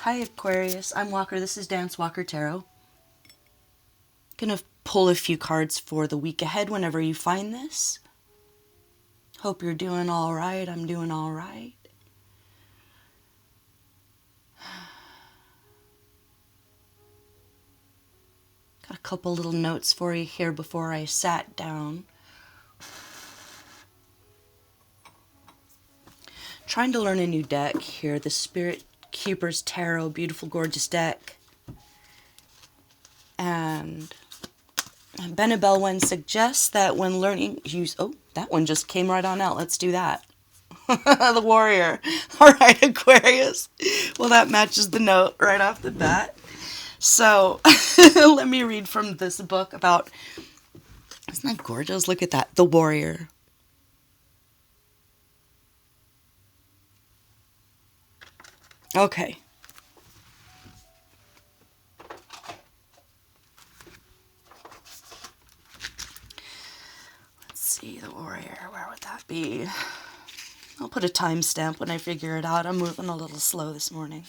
Hi Aquarius, I'm Walker. This is Dance Walker Tarot. Gonna pull a few cards for the week ahead whenever you find this. Hope you're doing all right. I'm doing all right. Got a couple little notes for you here before I sat down. Trying to learn a new deck here, the Spirit Keeper's Tarot, beautiful, gorgeous deck. And Benabel one suggests that when learning, use, oh, that one just came right on out. Let's do that. The Warrior. All right, Aquarius. Well, that matches the note right off the bat. So let me read from this book about, isn't that gorgeous? Look at that. The Warrior. Okay. Let's see, the Warrior. Where would that be? I'll put a timestamp when I figure it out. I'm moving a little slow this morning.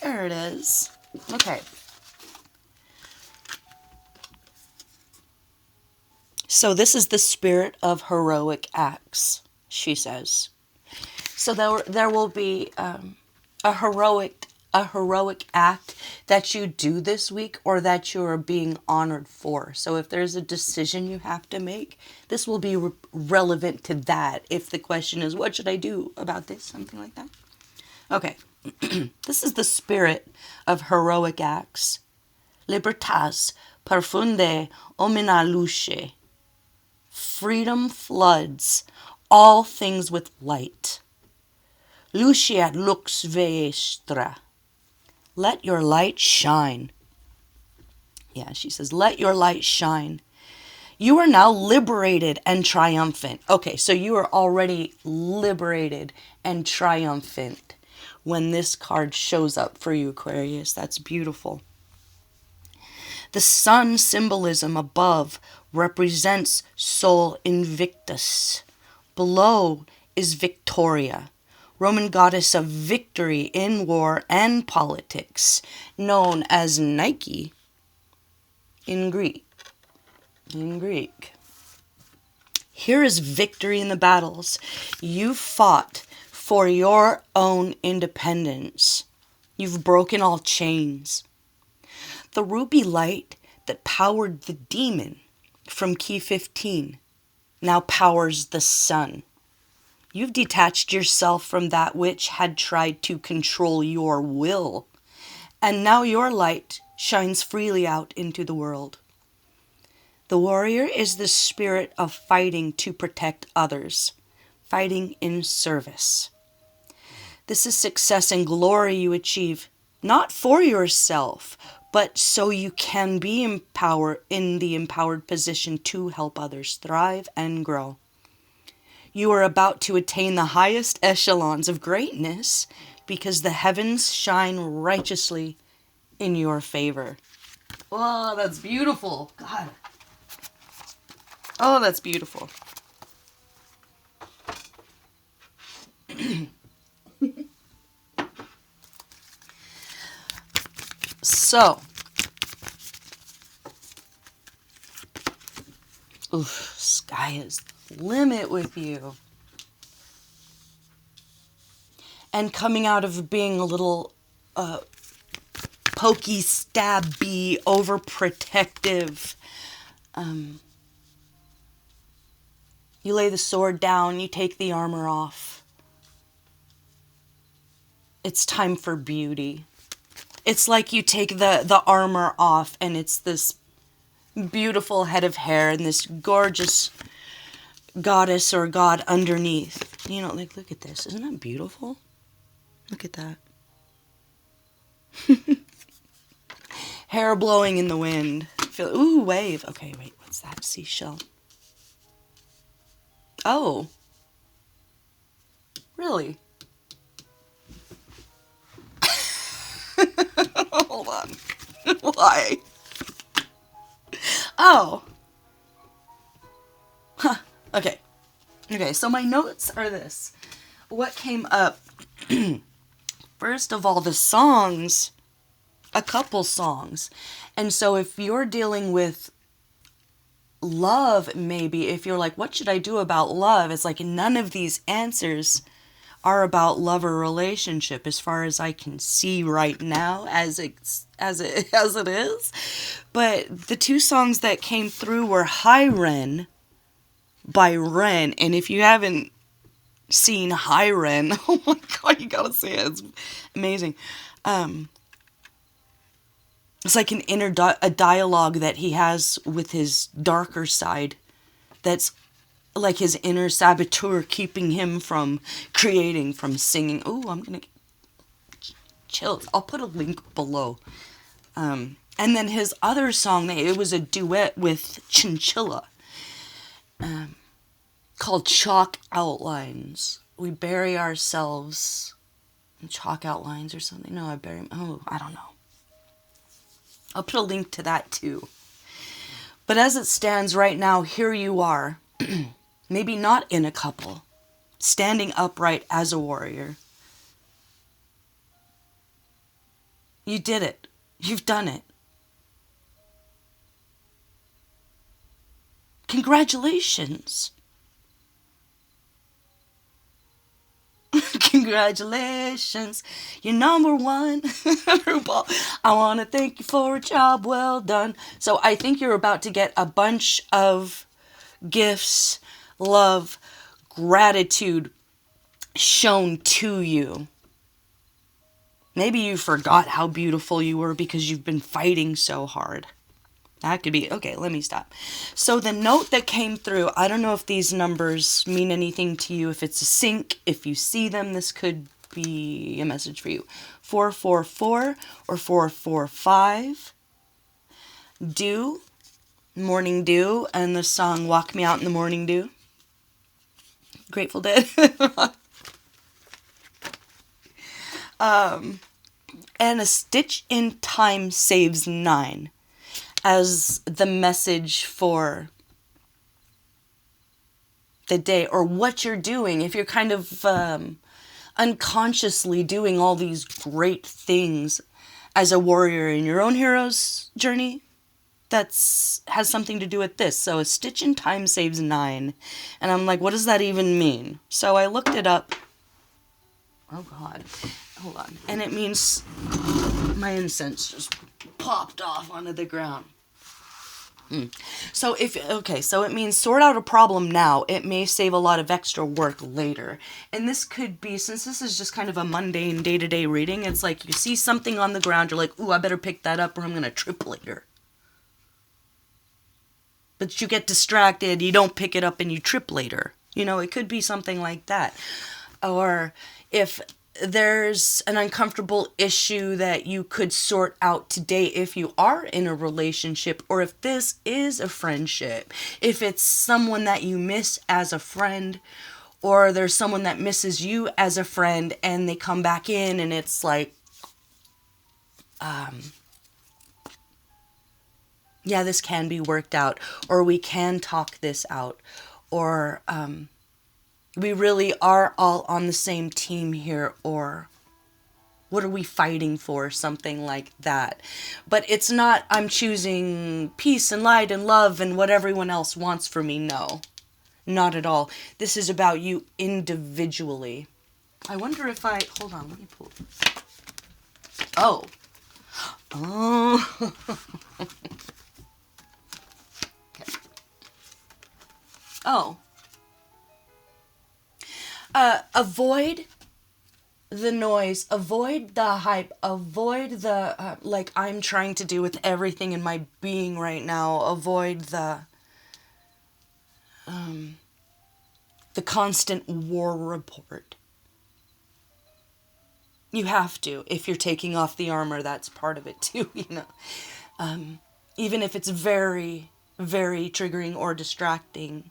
There it is. Okay. So this is the spirit of heroic acts, she says. So there will be a heroic act that you do this week or that you are being honored for. So if there's a decision you have to make, this will be relevant to that. If the question is, what should I do about this? Something like that. Okay. This is the spirit of heroic acts. Libertas profunde omnia luce. Freedom floods all things with light. Luciat lux vestra. Let your light shine. Yeah, she says, let your light shine. You are now liberated and triumphant. Okay, so you are already liberated and triumphant when this card shows up for you, Aquarius. That's beautiful. The sun symbolism above represents Sol Invictus. Below is Victoria, Roman goddess of victory in war and politics, known as Nike in Greek. Here is victory in the battles. You fought for your own independence. You've broken all chains. The ruby light that powered the demon from key 15 now powers the sun. You've detached yourself from that which had tried to control your will, and now your light shines freely out into the world. The warrior is the spirit of fighting to protect others, fighting in service. This is success and glory you achieve, not for yourself, but so you can be in the empowered position to help others thrive and grow. You are about to attain the highest echelons of greatness because the heavens shine righteously in your favor. Oh, that's beautiful. God. Oh, that's beautiful. So, oof, sky is the limit with you. And coming out of being a little pokey, stabby, overprotective, you lay the sword down, you take the armor off. It's time for beauty. It's like you take the armor off and it's this beautiful head of hair and this gorgeous goddess or god underneath. You know, like, look at this. Isn't that beautiful? Look at that. Hair blowing in the wind. Ooh, wave. Okay, wait, what's that? Seashell. Oh. Really? Hold on. Why? Oh. Huh. Okay. Okay, so my notes are this. What came up? First of all, the songs. A couple songs. And so if you're dealing with love, maybe, if you're like, what should I do about love? It's like none of these answers are about love or relationship as far as I can see right now as it is. But the two songs that came through were Hi Ren by Ren. And if you haven't seen Hi Ren, oh my god, you gotta see it. It's amazing. It's like an a dialogue that he has with his darker side that's like his inner saboteur keeping him from creating, from singing. Oh, I'm gonna chill. I'll put a link below. And then his other song, it was a duet with Chinchilla, called Chalk Outlines. We bury ourselves in chalk outlines or something. No, I don't know. I'll put a link to that too. But as it stands right now, here you are. Maybe not in a couple. Standing upright as a warrior. You did it. You've done it. Congratulations. Congratulations, you're number one. I want to thank you for a job well done. So I think you're about to get a bunch of gifts, love, gratitude shown to you. Maybe you forgot how beautiful you were because you've been fighting so hard. That could be, okay, let me stop. So the note that came through, I don't know if these numbers mean anything to you, if it's a sync, if you see them, this could be a message for you. 444 or 445. Dew, Morning Dew, and the song Walk Me Out in the Morning Dew. Grateful Dead. And a stitch in time saves 9. As the message for the day, or what you're doing. If you're kind of unconsciously doing all these great things as a warrior in your own hero's journey, has something to do with this. So a stitch in time saves 9. And I'm like, what does that even mean? So I looked it up. Oh God, hold on. And it means my incense just popped off onto the ground. So so it means sort out a problem now. It may save a lot of extra work later. And this could be, since this is just kind of a mundane day-to-day reading, it's like you see something on the ground, you're like, ooh, I better pick that up or I'm going to trip later. But you get distracted, you don't pick it up and you trip later. You know, it could be something like that. Or if there's an uncomfortable issue that you could sort out today if you are in a relationship, or if this is a friendship, if it's someone that you miss as a friend, or there's someone that misses you as a friend and they come back in and it's like, yeah, this can be worked out, or we can talk this out, or we really are all on the same team here, or what are we fighting for? Something like that. But it's not, I'm choosing peace and light and love and what everyone else wants for me. No, not at all. This is about you individually. I wonder if hold on, let me pull. Oh. Oh. Okay. Oh. Avoid the noise, avoid the hype, avoid the, like I'm trying to do with everything in my being right now, avoid the constant war report. You have to. If you're taking off the armor, that's part of it too, you know. Even if it's very, very triggering or distracting,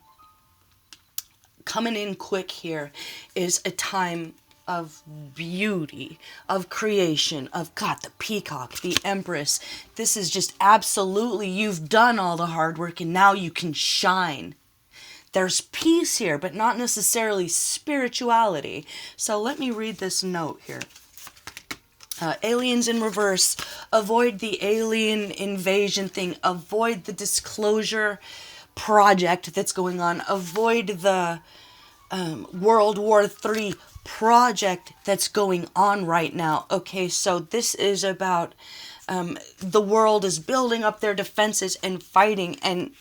coming in quick here is a time of beauty, of creation, of God, the peacock, the empress. This is just absolutely, you've done all the hard work and now you can shine. There's peace here, but not necessarily spirituality. So let me read this note here. Aliens in reverse. Avoid the alien invasion thing. Avoid the disclosure project that's going on. Avoid the World War III project that's going on right now. Okay, so this is about the world is building up their defenses and fighting, and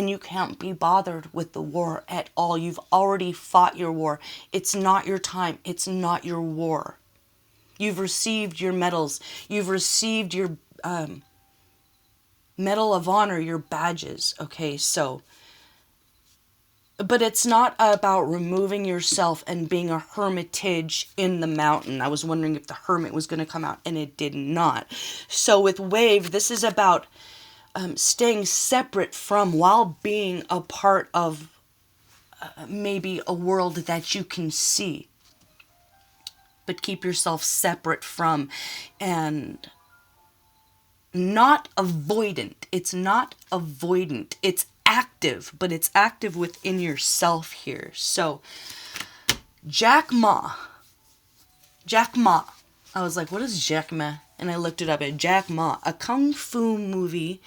you can't be bothered with the war at all. You've already fought your war. It's not your time. It's not your war. You've received your medals. You've received your Medal of Honor, your badges. Okay, so, but it's not about removing yourself and being a hermitage in the mountain. I was wondering if the hermit was going to come out, and it did not. So with Wave, this is about staying separate from while being a part of maybe a world that you can see. But keep yourself separate from, and not avoidant. It's not avoidant. It's active, but it's active within yourself here. So, Jack Ma. Jack Ma. I was like, what is Jack Ma? And I looked it up at Jack Ma, a kung fu movie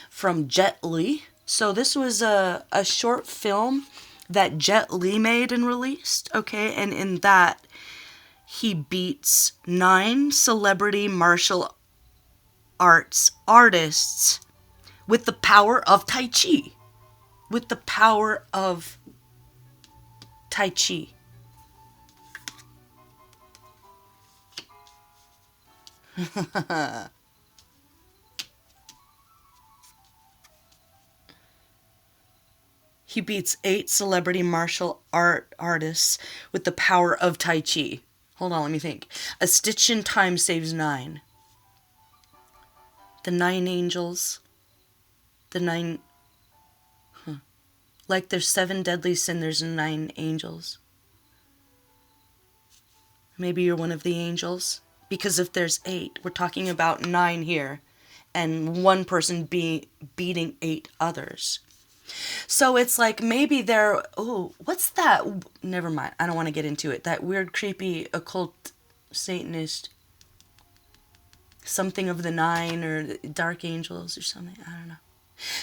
from Jet Li. So this was a short film that Jet Li made and released. Okay, and in that, he beats 9 celebrity martial arts artists with the power of Tai Chi. With the power of Tai Chi. He beats 8 celebrity martial artists with the power of Tai Chi. Hold on, let me think. A stitch in time saves 9. The 9 angels. The 9... Like there's 7 deadly sin, there's 9 angels. Maybe you're one of the angels. Because if there's 8, we're talking about 9 here. And one person beating 8 others. So it's like maybe they're... Oh, what's that? Never mind. I don't want to get into it. That weird, creepy, occult Satanist... Something of the 9 or dark angels or something. I don't know.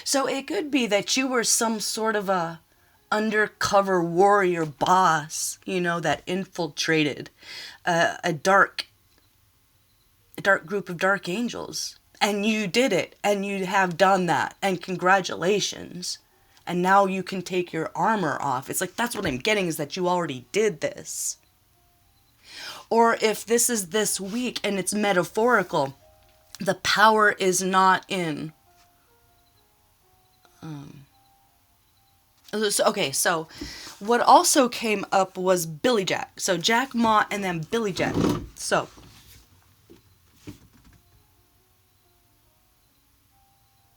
So it could be that you were some sort of a undercover warrior boss, you know, that infiltrated a dark group of dark angels. And you did it. And you have done that. And congratulations. And now you can take your armor off. It's like, that's what I'm getting, is that you already did this. Or if this is this week and it's metaphorical, the power is not in... Okay, so what also came up was Billy Jack. So Jack Ma and then Billy Jack. So...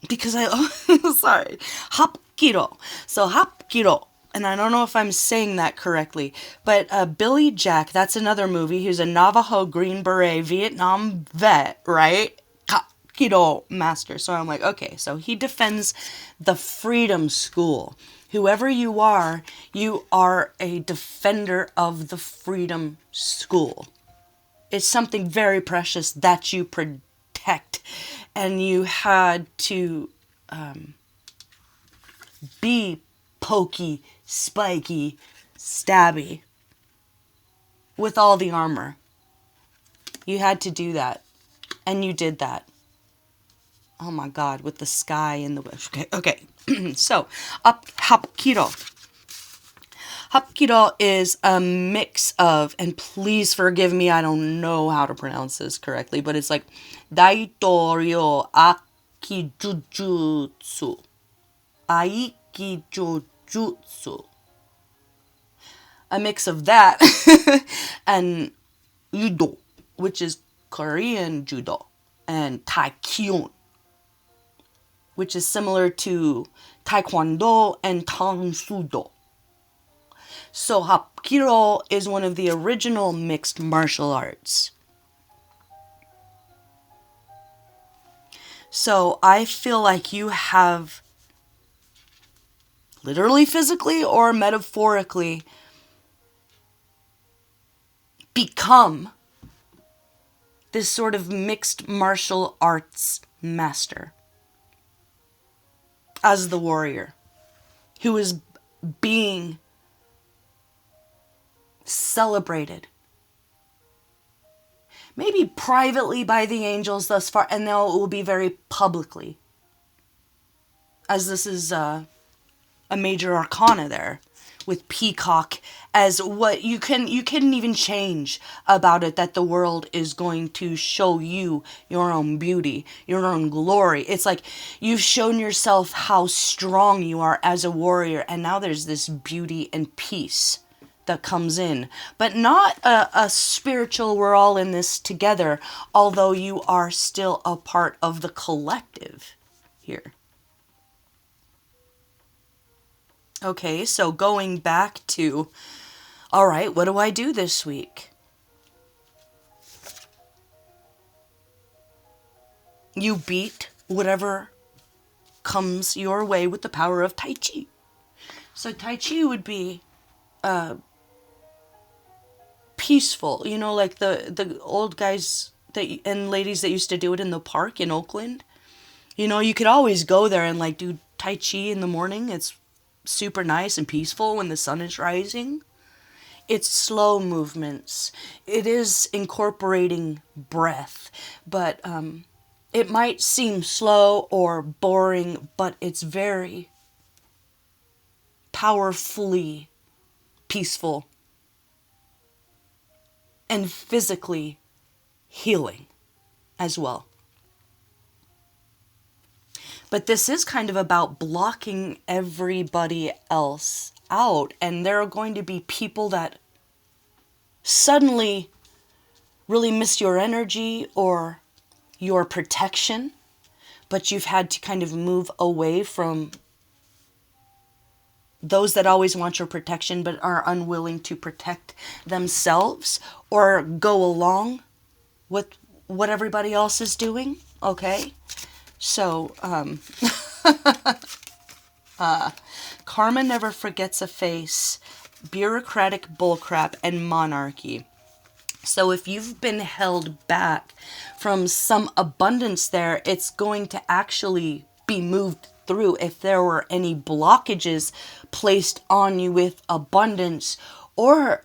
Because sorry. Hapkiro. So Hapkiro. And I don't know if I'm saying that correctly, but Billy Jack, that's another movie. He's a Navajo Green Beret Vietnam vet, right? Hapkiro master. So I'm like, okay, so he defends the Freedom School. Whoever you are a defender of the Freedom School. It's something very precious that you protect, and you had to be pokey, spiky, stabby with all the armor. You had to do that. And you did that. Oh my God, with the sky and the... Okay. So, Hapkiro. Hapkiro is a mix of, and please forgive me, I don't know how to pronounce this correctly, but it's like Daitorio Aikijujutsu. Aikijujutsu. A mix of that and Judo, which is Korean Judo, and Taekyon, which is similar to Taekwondo and Tang Sudo. So Hapkido is one of the original mixed martial arts. So I feel like you have, literally, physically, or metaphorically, become this sort of mixed martial arts master as the warrior who is being celebrated. Maybe privately by the angels thus far, and now it will be very publicly, as this is a major arcana there, with Peacock as what you couldn't even change about it, that the world is going to show you your own beauty, your own glory. It's like you've shown yourself how strong you are as a warrior, and now there's this beauty and peace that comes in, but not a spiritual, we're all in this together, although you are still a part of the collective here. Okay, so going back to, all right, what do I do this week? You beat whatever comes your way with the power of Tai Chi. So Tai Chi would be peaceful, you know, like the old guys and ladies that used to do it in the park in Oakland. You know, you could always go there and like do Tai Chi in the morning. It's super nice and peaceful when the sun is rising. It's slow movements. It is incorporating breath, but it might seem slow or boring, but it's very powerfully peaceful and physically healing as well. But this is kind of about blocking everybody else out, and there are going to be people that suddenly really miss your energy or your protection, but you've had to kind of move away from those that always want your protection but are unwilling to protect themselves or go along with what everybody else is doing, okay? So, karma never forgets a face, bureaucratic bullcrap, and monarchy. So if you've been held back from some abundance there, it's going to actually be moved through. If there were any blockages placed on you with abundance or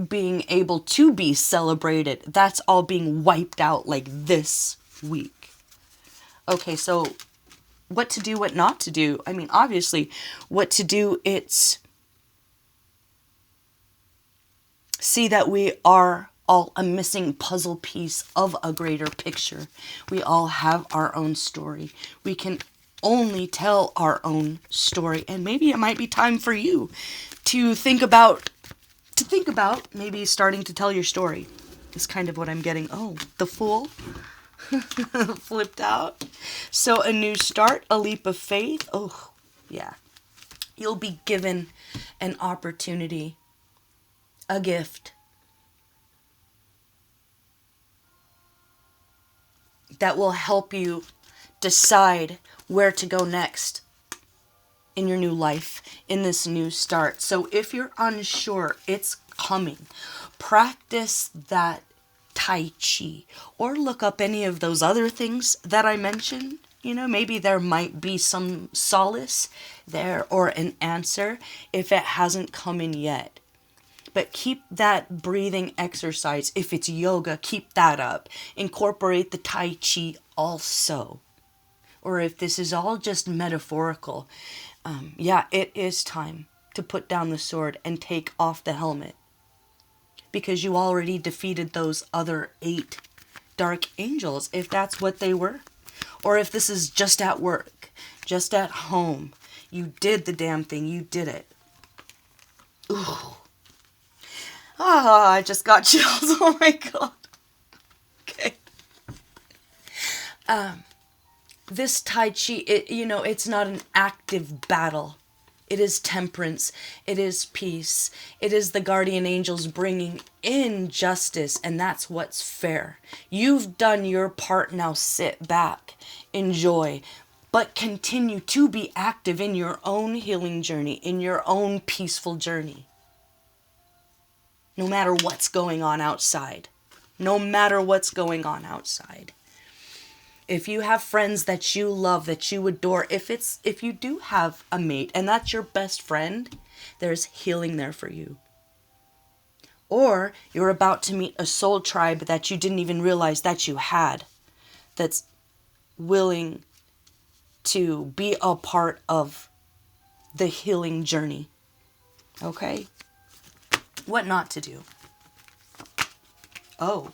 being able to be celebrated, that's all being wiped out like this week. Okay, so what to do, what not to do. I mean, obviously, what to do, it's see that we are all a missing puzzle piece of a greater picture. We all have our own story. We can only tell our own story, and maybe it might be time for you to think about maybe starting to tell your story. Is kind of what I'm getting. Oh, the Fool flipped out. So a new start, a leap of faith. Oh, yeah. You'll be given an opportunity, a gift that will help you decide where to go next in your new life, in this new start. So if you're unsure, it's coming. Practice that Tai Chi, or look up any of those other things that I mentioned. You know, maybe there might be some solace there or an answer if it hasn't come in yet. But keep that breathing exercise. If it's yoga, keep that up. Incorporate the Tai Chi also. Or if this is all just metaphorical, yeah, it is time to put down the sword and take off the helmet. Because you already defeated those other 8 dark angels, if that's what they were. Or if this is just at work, just at home. You did the damn thing. You did it. Ooh. Ah, I just got chills. Oh my god. Okay. This Tai Chi, it's not an active battle. It is temperance. It is peace. It is the guardian angels bringing in justice, and that's what's fair. You've done your part, now sit back, enjoy, but continue to be active in your own healing journey, in your own peaceful journey. No matter what's going on outside. No matter what's going on outside. If you have friends that you love, that you adore, if you do have a mate and that's your best friend, there's healing there for you. Or you're about to meet a soul tribe that you didn't even realize that you had, that's willing to be a part of the healing journey. Okay? What not to do. Oh.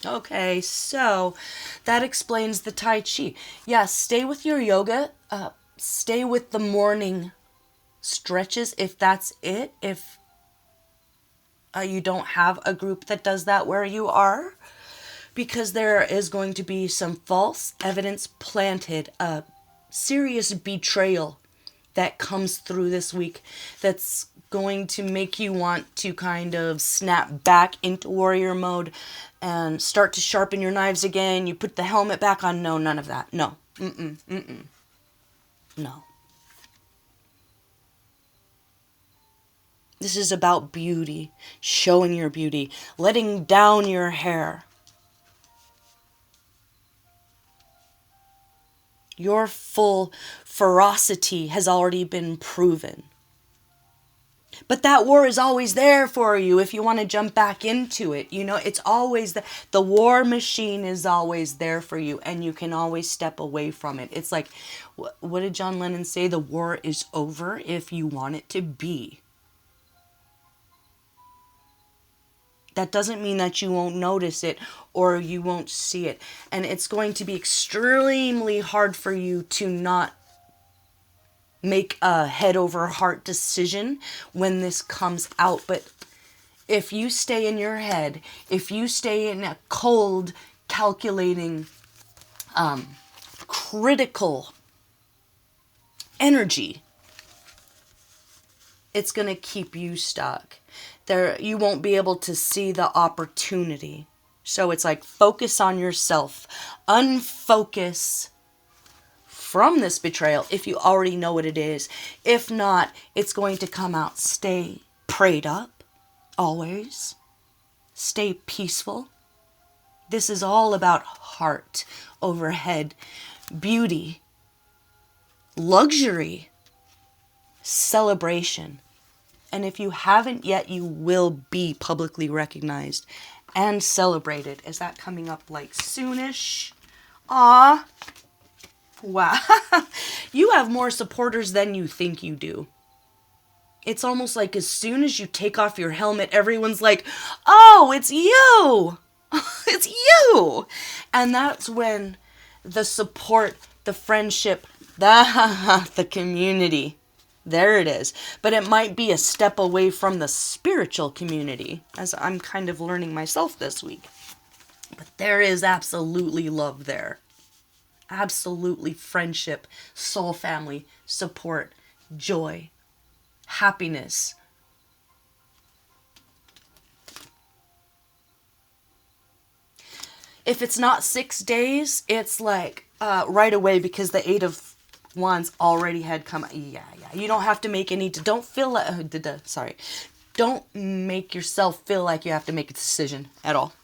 Okay, so that explains the Tai Chi. Yeah, stay with your yoga. Stay with the morning stretches if that's it. If you don't have a group that does that where you are. Because there is going to be some false evidence planted. A serious betrayal that comes through this week that's going to make you want to kind of snap back into warrior mode and start to sharpen your knives again. You put the helmet back on. No, none of that. No. No. This is about beauty, showing your beauty, letting down your hair. Your full ferocity has already been proven. But that war is always there for you if you want to jump back into it. You know, it's always the war machine is always there for you, and you can always step away from it. It's like, what did John Lennon say? The war is over if you want it to be. That doesn't mean that you won't notice it or you won't see it. And it's going to be extremely hard for you to not make a head over heart decision when this comes out. But if you stay in your head, if you stay in a cold, calculating, critical energy, it's going to keep you stuck. You won't be able to see the opportunity. So it's like, focus on yourself. Unfocus from this betrayal if you already know what it is. If not, it's going to come out. Stay prayed up, always. Stay peaceful. This is all about heart over head, beauty, luxury, celebration. And if you haven't yet, you will be publicly recognized and celebrated. Is that coming up like soonish? Aw. Wow. You have more supporters than you think you do. It's almost like as soon as you take off your helmet, everyone's like, oh, it's you. It's you. And that's when the support, the friendship, the community, there it is. But it might be a step away from the spiritual community, as I'm kind of learning myself this week. But there is absolutely love there. Absolutely friendship, soul family, support, joy, happiness. If it's not 6 days, it's like right away, because the 8 of Wands already had come. Yeah. You don't have to make any. Don't feel like. Don't make yourself feel like you have to make a decision at all.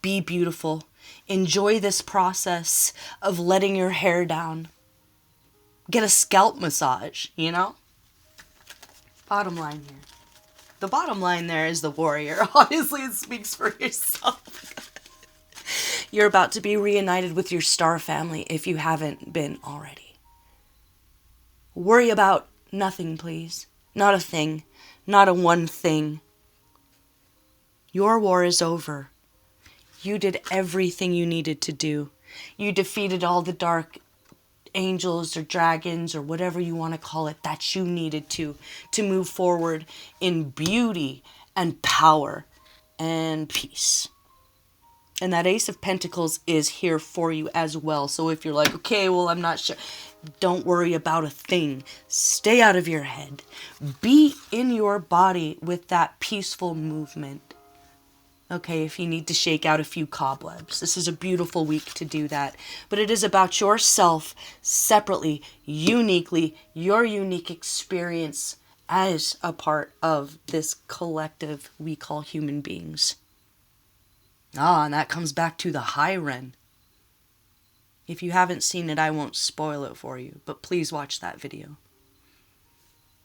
Be beautiful. Enjoy this process of letting your hair down. Get a scalp massage, you know? Bottom line here. The bottom line there is the warrior. Honestly, it speaks for yourself. You're about to be reunited with your star family if you haven't been already. Worry about nothing, please. Not a thing. Not a one thing. Your war is over. You did everything you needed to do. You defeated all the dark angels or dragons or whatever you want to call it that you needed to move forward in beauty and power and peace. And that Ace of Pentacles is here for you as well. So if you're like, okay, well, I'm not sure. Don't worry about a thing. Stay out of your head. Be in your body with that peaceful movement. Okay, if you need to shake out a few cobwebs. This is a beautiful week to do that. But it is about yourself separately, uniquely, your unique experience as a part of this collective we call human beings. And that comes back to the High Ren. If you haven't seen it, I won't spoil it for you, but please watch that video.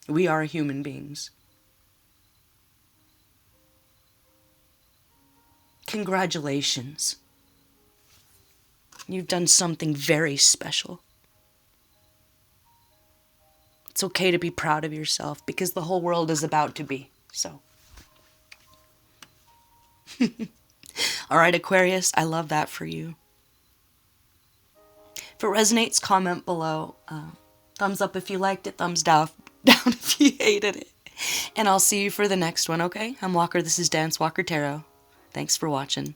We are human beings. Congratulations. You've done something very special. It's okay to be proud of yourself because the whole world is about to be, so. All right, Aquarius, I love that for you. If it resonates, comment below. Thumbs up if you liked it, thumbs down if you hated it. And I'll see you for the next one, okay? I'm Walker, this is Dance Walker Tarot. Thanks for watching.